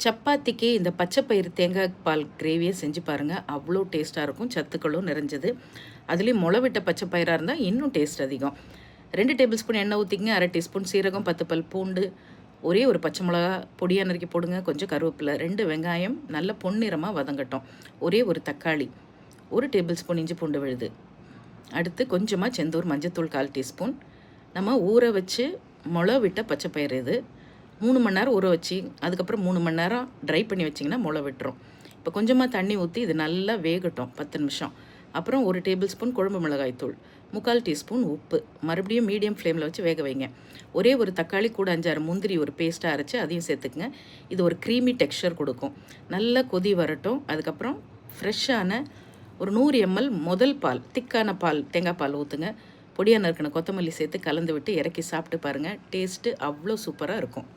சப்பாத்திக்கு இந்த பச்சைப்பயிறு தேங்காய் பால் கிரேவியை செஞ்சு பாருங்கள். அவ்வளோ டேஸ்ட்டாக இருக்கும், சத்துக்களும் நிறைஞ்சது. அதுலேயும் முளைவிட்ட பச்சைப்பயிராக இருந்தால் இன்னும் டேஸ்ட் அதிகம். 2 டேபிள் ஸ்பூன் எண்ணெய் ஊற்றிங்க, 1/2 டீஸ்பூன் சீரகம், 10 பல் பூண்டு, ஒரே ஒரு பச்சை மிளகா பொடியாக நறுக்கி போடுங்க, கொஞ்சம் கருவேப்பிலை, 2 வெங்காயம் நல்ல பொன்னிறமாக வதங்கட்டும், ஒரே ஒரு தக்காளி, 1 டேபிள் ஸ்பூன் இஞ்சி பூண்டு விழுது, அடுத்து கொஞ்சமாக செந்தூர் மஞ்சத்தூள் 1/4 டீஸ்பூன். நம்ம ஊற வச்சு முளைவிட்ட பச்சைப்பயிறு இது 3 மணி நேரம் ஊற வச்சு அதுக்கப்புறம் 3 மணி நேரம் ட்ரை பண்ணி வச்சிங்கன்னா முளை விட்டுரும். இப்போ கொஞ்சமாக தண்ணி ஊற்றி இது நல்லா வேகட்டும் 10 நிமிஷம். அப்புறம் 1 டேபிள் ஸ்பூன் குழம்பு மிளகாய் தூள், 3/4 டீஸ்பூன் உப்பு, மறுபடியும் மீடியம் ஃப்ளேமில் வச்சு வேக வைங்க. ஒரே ஒரு தக்காளி கூட 5-6 முந்திரி ஒரு பேஸ்ட்டாக அரைச்சி அதையும் சேர்த்துக்குங்க. இது ஒரு க்ரீமி டெக்ஸ்சர் கொடுக்கும். நல்லா கொதி வரட்டும். அதுக்கப்புறம் ஃப்ரெஷ்ஷான ஒரு 100 ml முதல் பால், திக்கான பால், தேங்காய் பால் ஊற்றுங்க. பொடியாக நறுக்கின கொத்தமல்லி சேர்த்து கலந்து விட்டு இறக்கி சாப்பிட்டு பாருங்கள். டேஸ்ட்டு அவ்வளோ சூப்பராக இருக்கும்.